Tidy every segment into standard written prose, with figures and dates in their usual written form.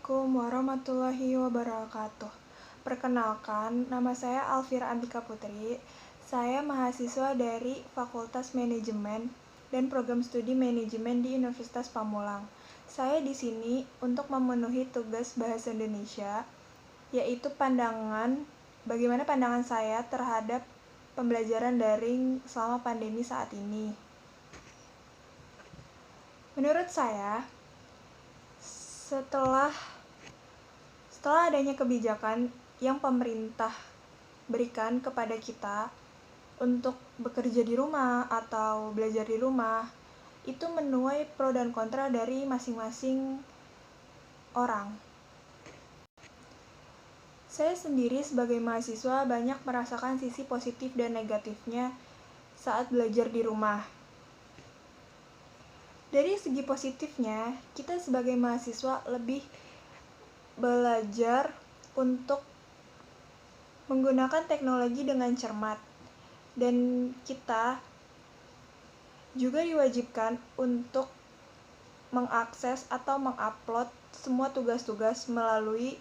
Assalamualaikum warahmatullahi wabarakatuh. Perkenalkan, nama saya Alfira Ambika Putri. Saya mahasiswa dari Fakultas Manajemen dan Program Studi Manajemen di Universitas Pamulang. Saya di sini untuk memenuhi tugas Bahasa Indonesia, yaitu bagaimana pandangan saya terhadap pembelajaran daring selama pandemi saat ini. Menurut saya, setelah adanya kebijakan yang pemerintah berikan kepada kita untuk bekerja di rumah atau belajar di rumah, itu menuai pro dan kontra dari masing-masing orang. Saya sendiri sebagai mahasiswa banyak merasakan sisi positif dan negatifnya saat belajar di rumah. Dari segi positifnya, kita sebagai mahasiswa lebih belajar untuk menggunakan teknologi dengan cermat, dan kita juga diwajibkan untuk mengakses atau mengupload semua tugas-tugas melalui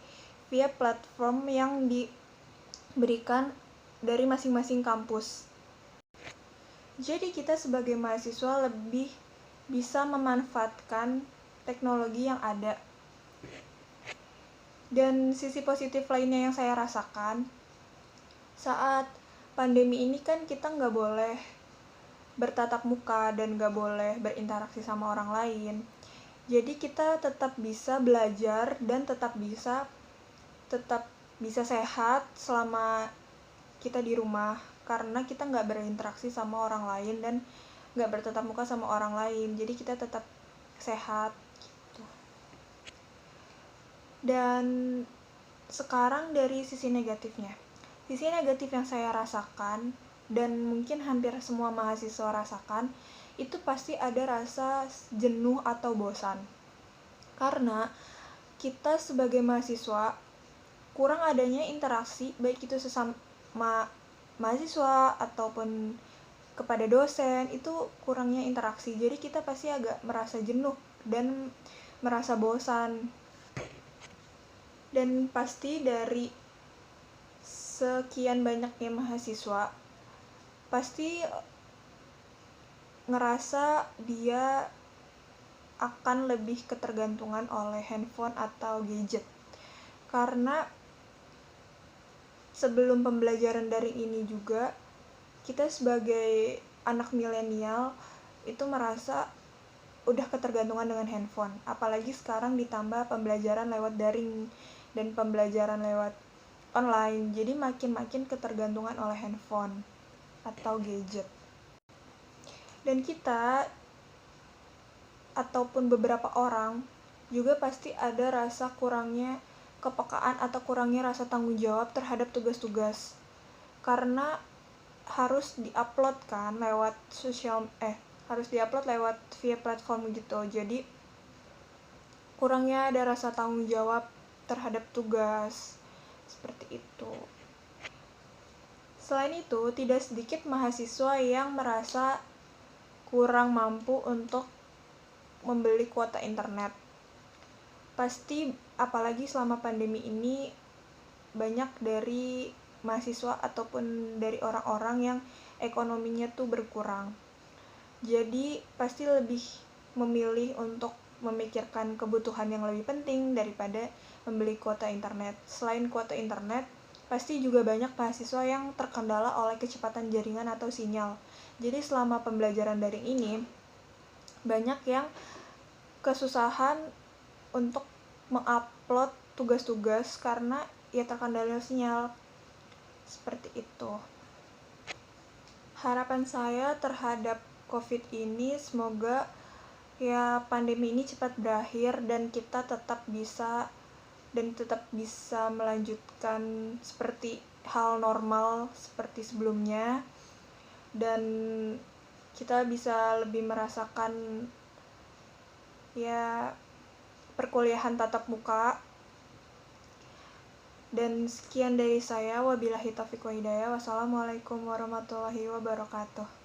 via platform yang diberikan dari masing-masing kampus. Jadi kita sebagai mahasiswa lebih bisa memanfaatkan teknologi yang ada. Dan sisi positif lainnya yang saya rasakan, saat pandemi ini kan kita nggak boleh bertatap muka dan nggak boleh berinteraksi sama orang lain. Jadi kita tetap bisa belajar dan tetap bisa sehat selama kita di rumah, karena kita nggak berinteraksi sama orang lain dan nggak bertatap muka sama orang lain. Jadi kita tetap sehat gitu. Dan sekarang dari sisi negatifnya. Sisi negatif yang saya rasakan dan mungkin hampir semua mahasiswa rasakan, itu pasti ada rasa jenuh atau bosan. Karena kita sebagai mahasiswa kurang adanya interaksi, baik itu sesama mahasiswa ataupun kepada dosen, itu kurangnya interaksi. Jadi kita pasti agak merasa jenuh dan merasa bosan. Dan pasti dari sekian banyaknya mahasiswa, pasti ngerasa dia akan lebih ketergantungan oleh handphone atau gadget. Karena sebelum pembelajaran daring ini juga, kita sebagai anak milenial itu merasa udah ketergantungan dengan handphone. Apalagi sekarang ditambah pembelajaran lewat daring dan pembelajaran lewat online, jadi makin ketergantungan oleh handphone atau gadget. Dan kita ataupun beberapa orang juga pasti ada rasa kurangnya kepekaan atau kurangnya rasa tanggung jawab terhadap tugas-tugas, karena harus diupload kan lewat lewat via platform gitu. Jadi kurangnya ada rasa tanggung jawab terhadap tugas seperti itu. Selain itu, tidak sedikit mahasiswa yang merasa kurang mampu untuk membeli kuota internet. Pasti apalagi selama pandemi ini banyak dari mahasiswa ataupun dari orang-orang yang ekonominya tuh berkurang. Jadi pasti lebih memilih untuk memikirkan kebutuhan yang lebih penting daripada membeli kuota internet. Selain kuota internet, pasti juga banyak mahasiswa yang terkendala oleh kecepatan jaringan atau sinyal. Jadi selama pembelajaran daring ini, banyak yang kesusahan untuk mengupload tugas-tugas karena ya terkendala sinyal. Seperti itu. Harapan saya terhadap COVID ini semoga ya pandemi ini cepat berakhir dan kita tetap bisa melanjutkan seperti hal normal seperti sebelumnya, dan kita bisa lebih merasakan ya perkuliahan tatap muka. Dan sekian dari saya, wabillahi taufiq wa hidayah. Wassalamualaikum warahmatullahi wabarakatuh.